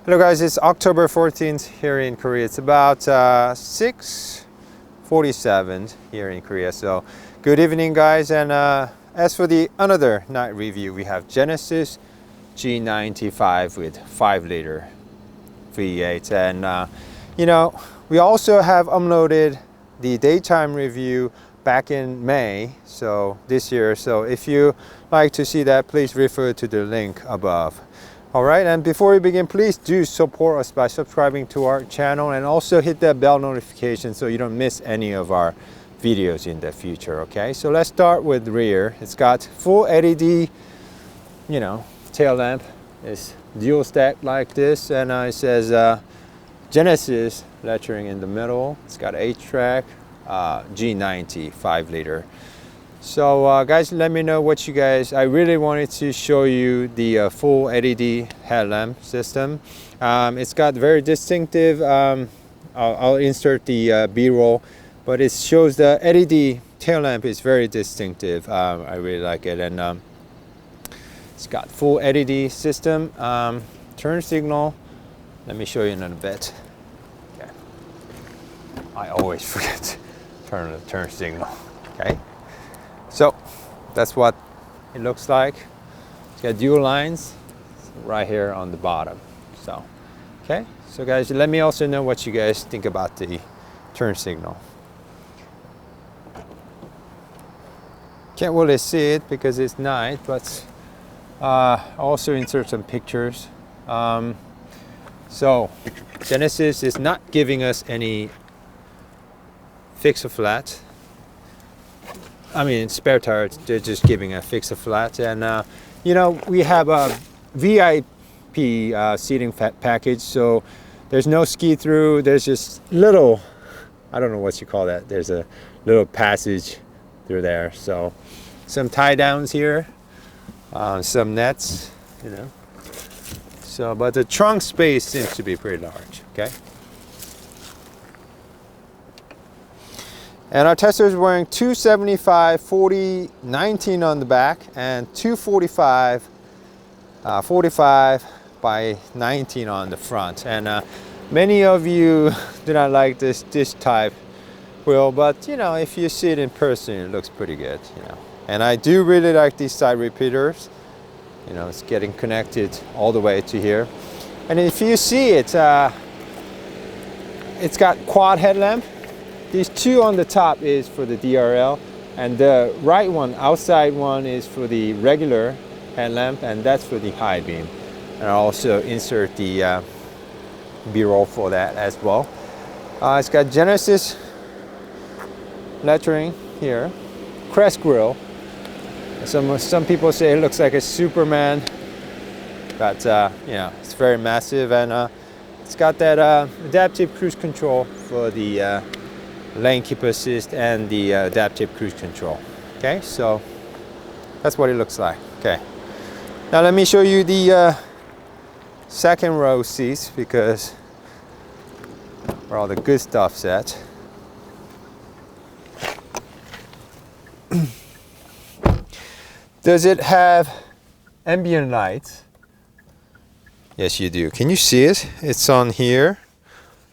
Hello guys, it's October 14th here in Korea. It's about 6:47 here in Korea. So good evening guys, and as for the another night review, we have Genesis G90 with 5-liter V8, and you know, we also have uploaded the daytime review back in May, so this year. So if you like to see that, please refer to the link above. All right, and before we begin, please do support us by subscribing to our channel and also hit that bell notification so you don't miss any of our videos in the future. Okay, so let's start with rear. It's got full LED, you know, tail lamp. It's dual stack like this, and it says Genesis lettering in the middle. It's got 8-track, G90 5-liter. So guys, let me know what you guys. I really wanted to show you the full LED headlamp system. It's got very distinctive, I'll insert the B-roll, but it shows the LED tail lamp is very distinctive. I really like it, and it's got full LED system. Turn signal, let me show you in a bit. Okay. I always forget to turn the turn signal. Okay. So that's what it looks like. It's got dual lines right here on the bottom. So, okay. So guys, let me also know what you guys think about the turn signal. Can't really see it because it's night, but I'll also insert some pictures. So Genesis is not giving us any fix or flat. I mean, spare tires, they're just giving a fix or flat. And you know, we have a VIP seating package, so there's no ski through. There's just little, I don't know what you call that. There's a little passage through there. So some tie downs here, some nets, you know. So, but the trunk space seems to be pretty large. Okay. And our tester is wearing 275 40 19 on the back and 245 45 by 19 on the front. And many of you do not like this type wheel, but you know, if you see it in person, it looks pretty good, you know. And I do really like these side repeaters. You know, it's getting connected all the way to here. And if you see it, it's got quad headlamp. These two on the top is for the DRL, and the right one, outside one, is for the regular headlamp, and that's for the high beam. And I'll also insert the B-roll for that as well. It's got Genesis lettering here, crest grille. Some people say it looks like a Superman, but you know, it's very massive, and it's got that adaptive cruise control for the lane keep assist and the adaptive cruise control. Okay, so that's what it looks like. Okay, now let me show you the second row seats, because where all the good stuff's at. Does it have ambient lights? Yes, you do. Can you see it? It's on here.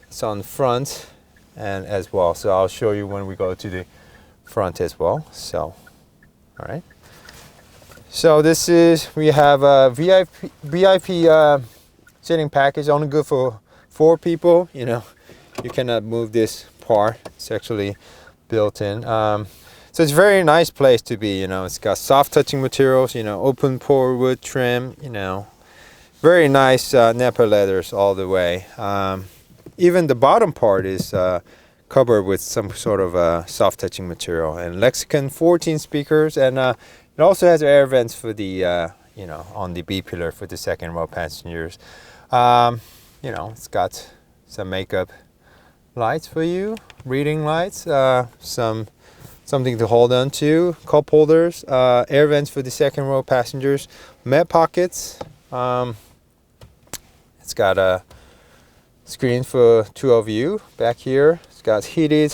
It's on front and as well. So I'll show you when we go to the front as well. So, all right. So this is, we have a VIP sitting package, only good for 4 people. You know, you cannot move this part. It's actually built in. So it's a very nice place to be, you know. It's got soft touching materials, you know, open pore wood trim, you know, very nice Napa leathers all the way. Even the bottom part is covered with some sort of soft touching material, and Lexicon 14 speakers, and it also has air vents for the, you know, on the B pillar for the second row passengers. You know, it's got some makeup lights for you, reading lights, something to hold on to, cup holders, air vents for the second row passengers, mat pockets. It's got a screen for 2 of you back here. It's got heated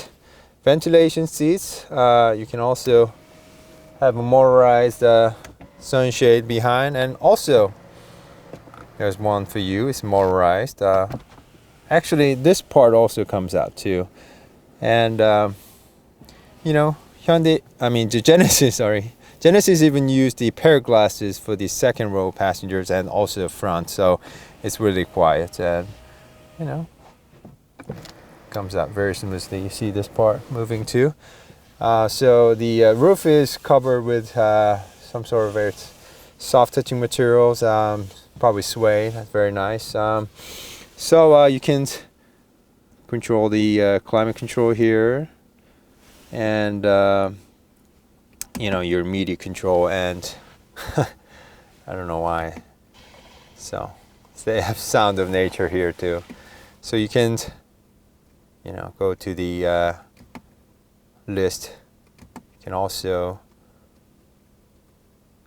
ventilation seats. You can also have a motorized sunshade behind, and also There's one for you. It's motorized. Actually, this part also comes out too. And you know, the Genesis, sorry. Genesis even used the pair glasses for the second row passengers and also the front, so it's really quiet, and you know, comes out very smoothly. You see this part moving too. So the roof is covered with some sort of very soft touching materials, probably suede. That's very nice. So you can control the climate control here, and you know, your media control, and I don't know why. So they have sound of nature here too. So you can, you know, go to the list. You can also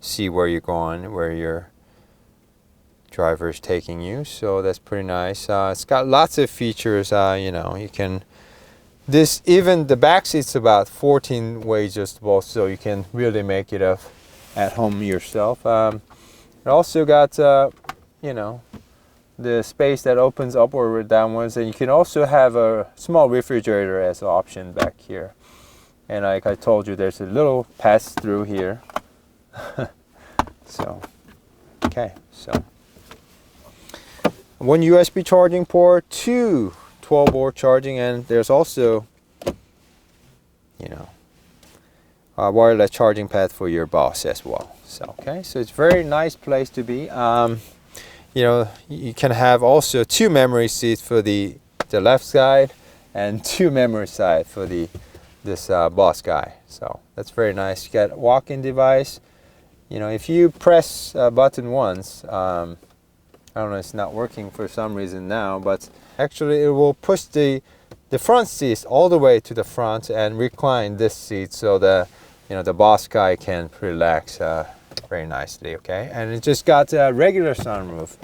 see where you're going, where your driver is taking you. So that's pretty nice. It's got lots of features. You know, you can. Even the back seat's about 14 way adjustable, so you can really make it up at home yourself. It also got, you know, the space that opens upward or downwards, and you can also have a small refrigerator as an option back here. And like I told you, there's a little pass through here. So, okay, so one USB charging port, two 12-volt charging, and there's also, you know, a wireless charging pad for your boss as well. So okay, so it's a very nice place to be. You know, you can have also two memory seats for the left side and two memory side for this boss guy. So that's very nice. You got a walk-in device. You know, if you press a button once, I don't know, it's not working for some reason now, but actually it will push the front seats all the way to the front and recline this seat, so the, you know, the boss guy can relax very nicely. Okay, and it just got a regular sunroof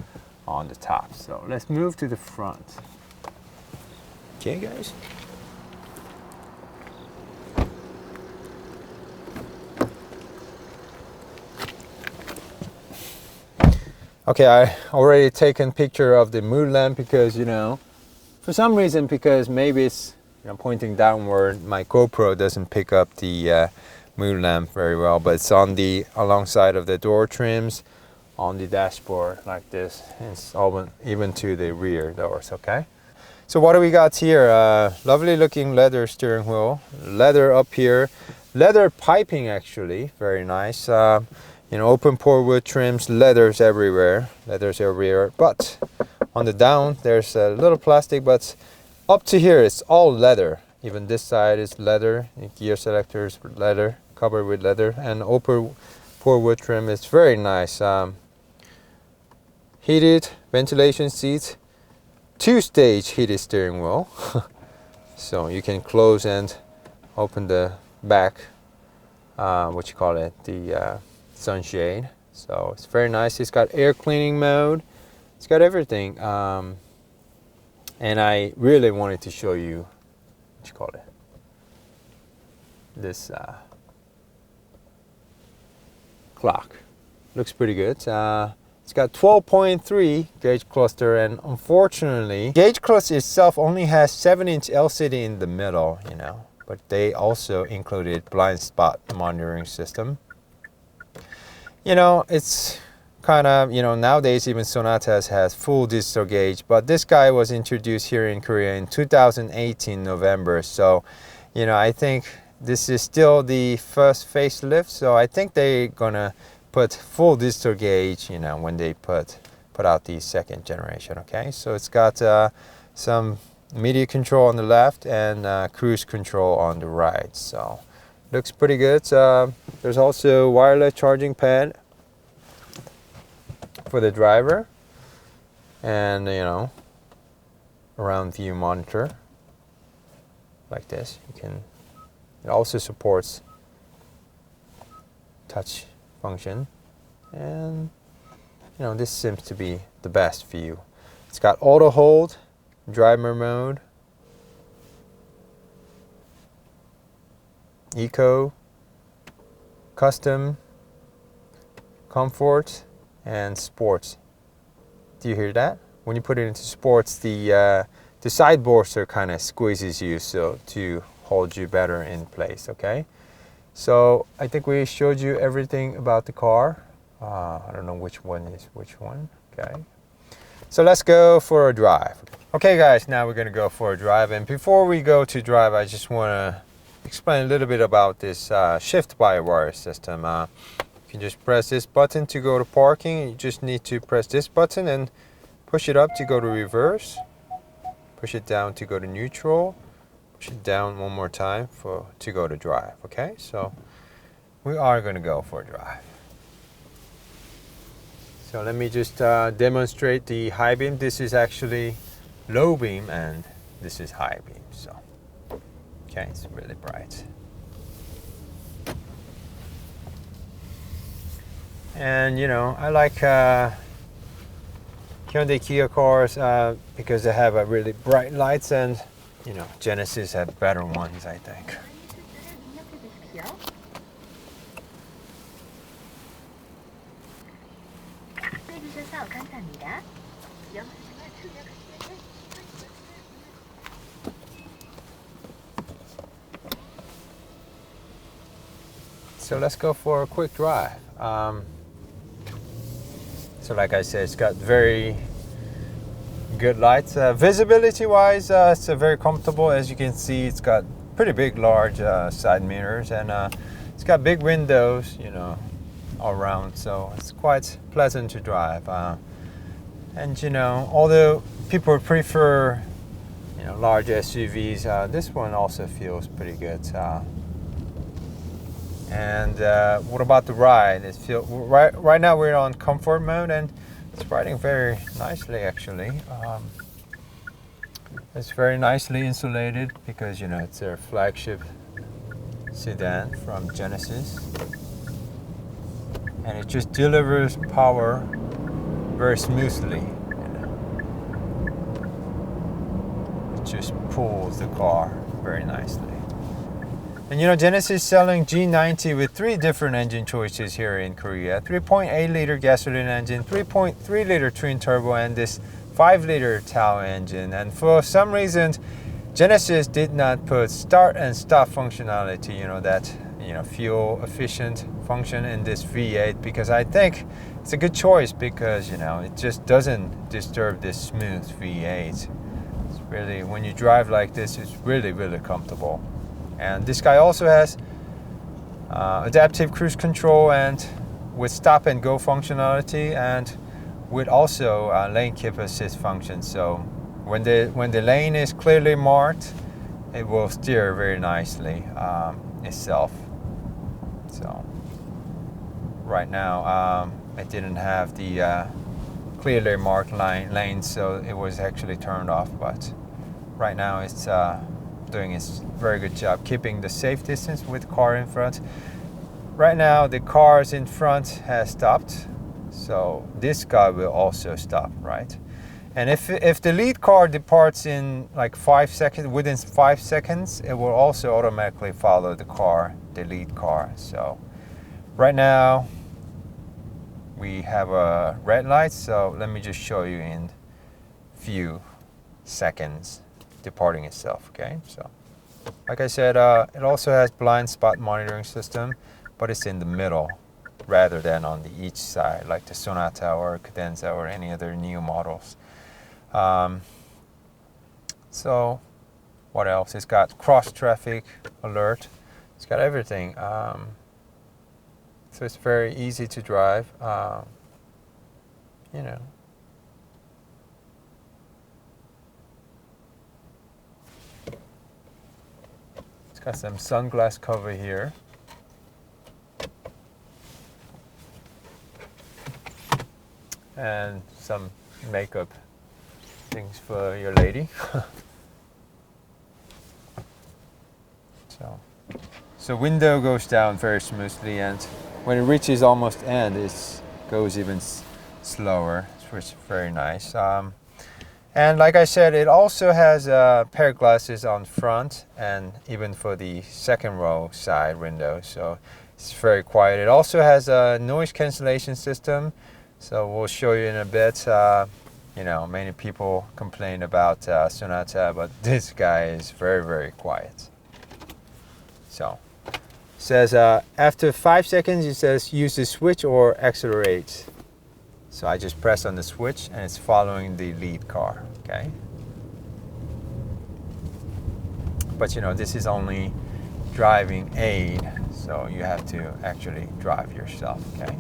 on the top. So let's move to the front. Okay, guys. Okay, I already taken picture of the mood lamp because, you know, for some reason, because maybe it's, you know, pointing downward, my GoPro doesn't pick up the mood lamp very well, but it's on the alongside of the door trims on the dashboard like this. It's all even to the rear doors. Okay, so what do we got here? Lovely looking leather steering wheel, leather up here, leather piping actually, very nice. You know, open pore wood trims, leathers everywhere, but on the down there's a little plastic, but up to here it's all leather. Even this side is leather, gear selectors leather, covered with leather, and open pore wood trim is very nice. Heated ventilation seats, two-stage heated steering wheel. So you can close and open the back, what you call it, the sunshade. So it's very nice. It's got air cleaning mode. It's got everything. And I really wanted to show you, what you call it, this clock. Looks pretty good. It's got 12.3 gauge cluster, and unfortunately, gauge cluster itself only has 7-inch LCD in the middle, you know, but they also included blind spot monitoring system. You know, it's kind of, you know, nowadays even Sonatas has full digital gauge, but this guy was introduced here in Korea in 2018 November. So, you know, I think this is still the first facelift, so I think they're gonna put full digital gauge, you know, when they put out the second generation. Okay, so it's got some media control on the left and cruise control on the right. So looks pretty good. There's also wireless charging pad for the driver, and, you know, around view monitor like this. It also supports touch function, and, you know, this seems to be the best view. It's got auto hold, driver mode, eco, custom, comfort, and sports Do you hear that? When you put it into sports, the side bolster kind of squeezes you so to hold you better in place, okay? So I think we showed you everything about the car. I don't know which one is which one, okay? So let's go for a drive. Okay guys, now we're gonna go for a drive. And before we go to drive, I just wanna explain a little bit about this shift-by-wire system. You can just press this button to go to parking. You just need to press this button and push it up to go to reverse. Push it down to go to neutral. Push it down one more time to go to drive, okay? So we are gonna go for a drive. So let me just demonstrate the high beam. This is actually low beam and this is high beam. So, okay, it's really bright. And you know, I like Hyundai Kia cars because they have a really bright lights, and you know, Genesis have better ones, I think. So let's go for a quick drive. So like I said, it's got very good lights. Visibility wise, it's very comfortable. As you can see, it's got pretty big, large side mirrors, and it's got big windows, you know, all around. So it's quite pleasant to drive. And you know, although people prefer, you know, large SUVs, this one also feels pretty good. And what about the ride? Right now we're on comfort mode, and it's riding very nicely actually. It's very nicely insulated because you know it's their flagship sedan from Genesis, and it just delivers power very smoothly. You know. It just pulls the car very nicely. And you know, Genesis is selling G90 with 3 different engine choices here in Korea. 3.8 liter gasoline engine, 3.3 liter twin turbo, and this 5 liter TAO engine. And for some reason, Genesis did not put start and stop functionality, you know, that, you know, fuel efficient function in this V8, because I think it's a good choice because, you know, it just doesn't disturb this smooth V8. It's really, when you drive like this, it's really, really comfortable. And this guy also has adaptive cruise control and with stop and go functionality, and with also lane keep assist function. So when the lane is clearly marked, it will steer very nicely itself. So right now it didn't have the clearly marked lane, so it was actually turned off. But right now it's doing a very good job keeping the safe distance with the car in front. Right now the cars in front has stopped, so this guy will also stop, right? And if the lead car departs in like 5 seconds, within 5 seconds, it will also automatically follow the lead car. So right now we have a red light, so let me just show you in few seconds departing itself. Okay, so like I said, it also has blind spot monitoring system, but it's in the middle rather than on the each side like the Sonata or Cadenza or any other new models. So what else? It's got cross traffic alert. It's got everything. So it's very easy to drive. You know. Got some sunglass cover here. And some makeup things for your lady. So window goes down very smoothly, and when it reaches almost end, it goes even slower, which is very nice. And like I said, it also has pair glasses on front and even for the second row side window, so it's very quiet. It also has a noise cancellation system, so we'll show you in a bit. You know, many people complain about Sonata, but this guy is very, very quiet. So, it says after 5 seconds, it says use the switch or accelerate. So I just press on the switch and it's following the lead car, okay? But you know, this is only driving aid, so you have to actually drive yourself, okay?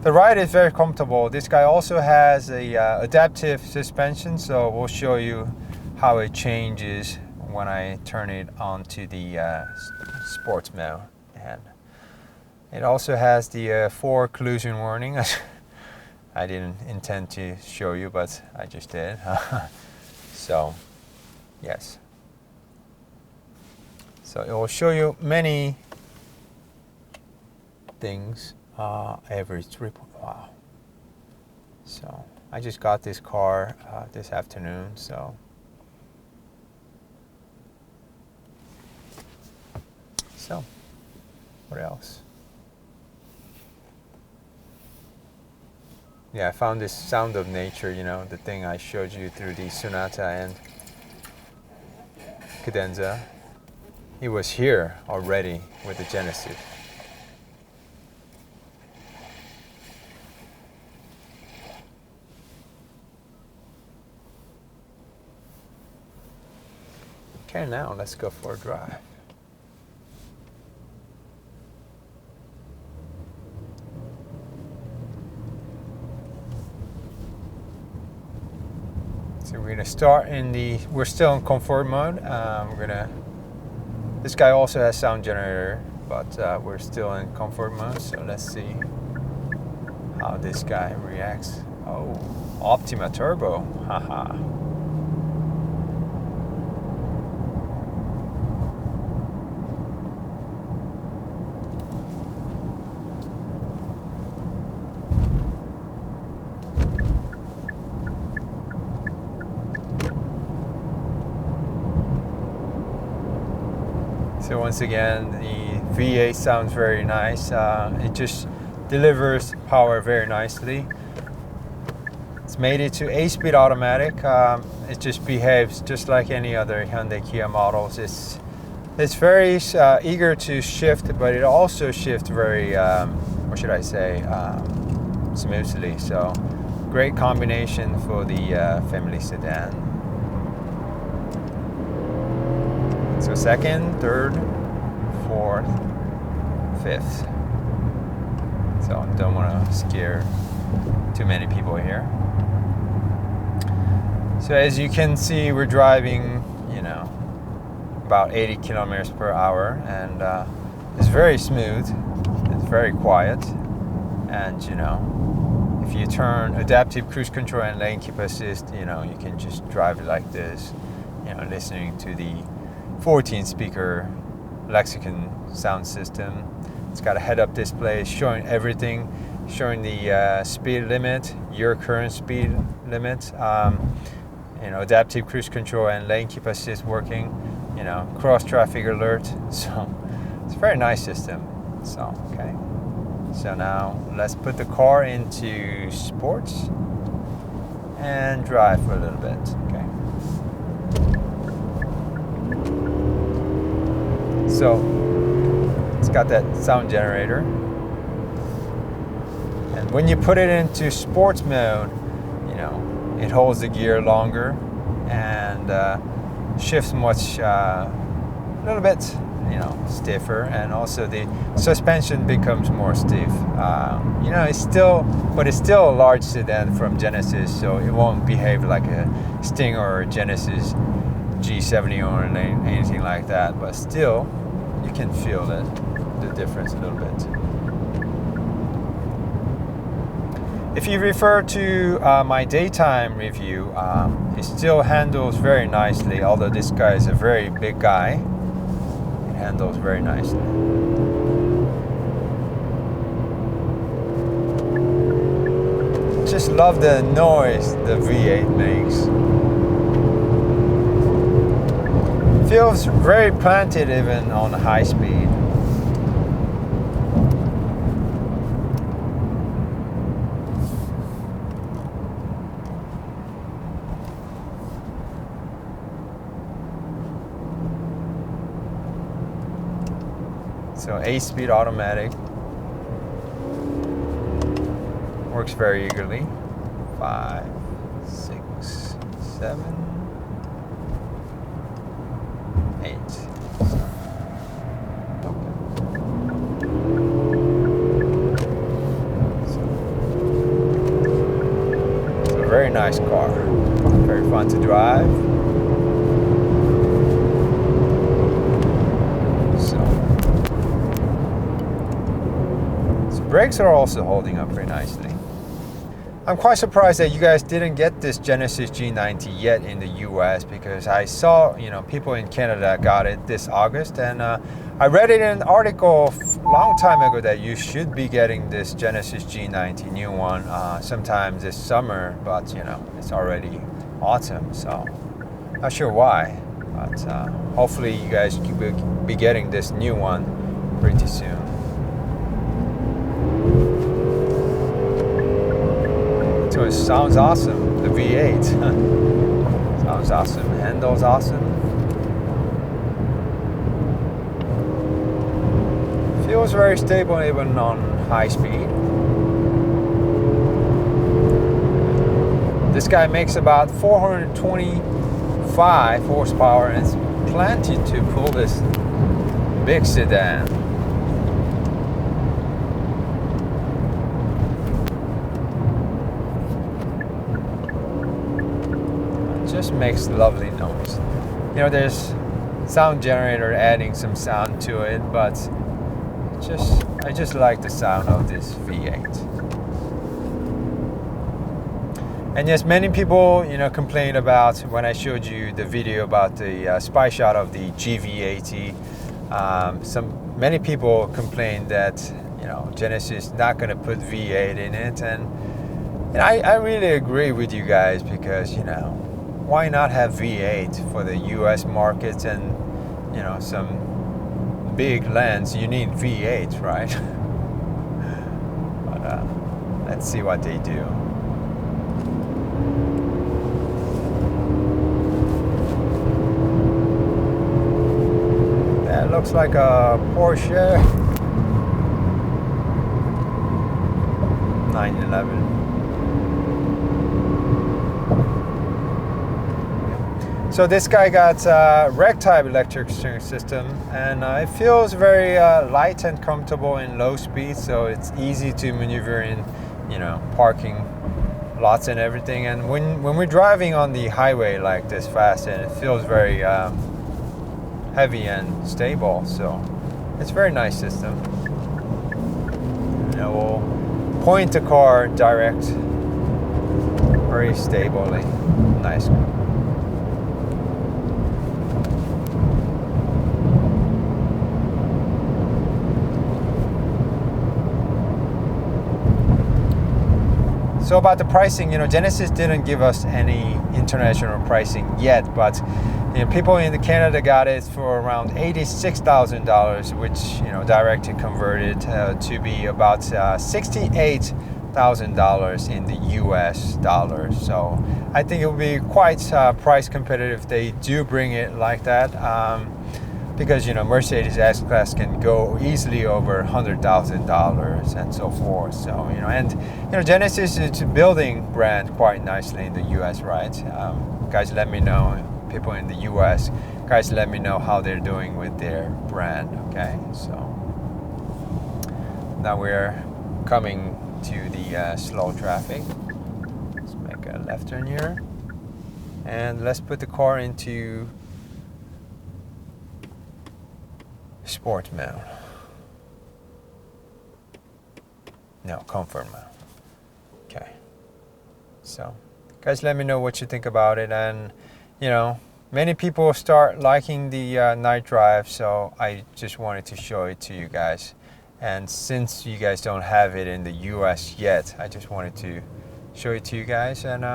The ride is very comfortable. This guy also has a adaptive suspension, so we'll show you how it changes when I turn it onto the sports mode. And it also has the 4 collision warning. I didn't intend to show you, but I just did. So, yes. So it will show you many things. Every trip. Wow. So I just got this car this afternoon. So what else? Yeah, I found this sound of nature, you know, the thing I showed you through the Sonata and Cadenza. It was here already with the Genesis. Okay, now let's go for a drive. So we're gonna start in the, we're still in comfort mode. This guy also has sound generator, but we're still in comfort mode. So let's see how this guy reacts. Oh, Optima Turbo, haha. So once again, the V8 sounds very nice. It just delivers power very nicely. It's made it to 8-speed automatic. It just behaves just like any other Hyundai Kia models. It's very eager to shift, but it also shifts very, what should I say, smoothly. So great combination for the family sedan. So second, third, fourth, fifth. So don't want to scare too many people here. So as you can see, we're driving, you know, about 80 kilometers per hour, and it's very smooth. It's very quiet, and you know, if you turn adaptive cruise control and lane keep assist, you know, you can just drive it like this, you know, listening to the 14-speaker Lexicon sound system. It's got a head-up display showing everything, showing the speed limit, your current speed limit, you know, adaptive cruise control and lane keep assist working, you know, cross traffic alert. So it's a very nice system. So okay. So now let's put the car into sports and drive for a little bit. Okay. So it's got that sound generator, and when you put it into sports mode, you know, it holds the gear longer and shifts much, a little bit, you know, stiffer, and also the suspension becomes more stiff. You know, it's still a large sedan from Genesis, so it won't behave like a Stinger or a Genesis G70 or anything like that, but still you can feel the difference a little bit. If you refer to my daytime review, it still handles very nicely, although this guy is a very big guy. It handles very nicely. Just love the noise the V8 makes. Feels very planted even on high speed. So 8-speed automatic. Works very eagerly. 5, 6, 7, 8. It's a very nice car. Very fun to drive. So brakes are also holding up very nicely. I'm quite surprised that you guys didn't get this Genesis G90 yet in the US, because I saw, people in Canada got it this August, and I read it in an article a long time ago that you should be getting this Genesis G90 new one sometime this summer, but it's already autumn, so not sure why, but hopefully you guys will be getting this new one pretty soon. So it sounds awesome. The V8 sounds awesome. Handles awesome. Feels very stable even on high speed. This guy makes about 425 horsepower, and it's plenty to pull this big sedan. Just makes lovely noise. There's sound generator adding some sound to it, but I just like the sound of this V8. And yes, many people complained about when I showed you the video about the spy shot of the GV80. Many people complained that Genesis not going to put V8 in it, and I really agree with you guys, because why not have V8 for the US markets, and some big lands you need V8, right? But let's see what they do. That looks like a Porsche 911. So this guy got rec type electric steering system, and it feels very light and comfortable in low speed, so it's easy to maneuver in parking lots and everything. And when we're driving on the highway like this fast, and it feels very heavy and stable, so it's a very nice system. We'll point the car direct very stably. Nice. So about the pricing, Genesis didn't give us any international pricing yet, but people in Canada got it for around $86,000, which directly converted to be about $68,000 in the US dollars. So I think it will be quite price competitive if they do bring it like that. Because Mercedes S-Class can go easily over $100,000 and so forth. So and Genesis is building brand quite nicely in the U.S., right? Guys, let me know. People in the U.S., guys, let me know how they're doing with their brand. Okay, so now we're coming to the slow traffic. Let's make a left turn here, and let's put the car into sport mode. No, comfort mode. Okay. So, guys, let me know what you think about it. And, many people start liking the night drive, so I just wanted to show it to you guys. And since you guys don't have it in the US yet, I just wanted to show it to you guys. And,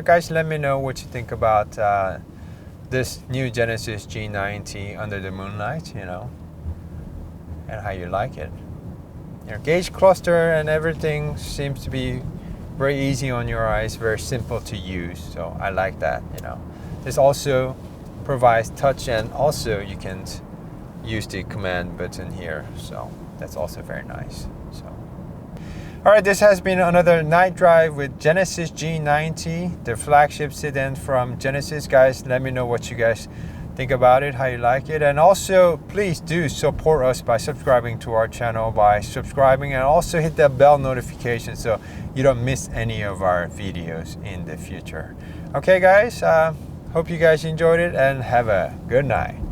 guys, let me know what you think about this new Genesis G90 under the moonlight, and how you like it. Gauge cluster and everything seems to be very easy on your eyes, very simple to use, so I like that. This also provides touch, and also you can use the command button here, so that's also very nice. So all right, this has been another night drive with Genesis G90, the flagship sedan from Genesis. Guys, let me know what you guys think about it, how you like it, and also please do support us by subscribing to our channel, by subscribing, and also hit that bell notification so you don't miss any of our videos in the future. Okay guys, hope you guys enjoyed it and have a good night.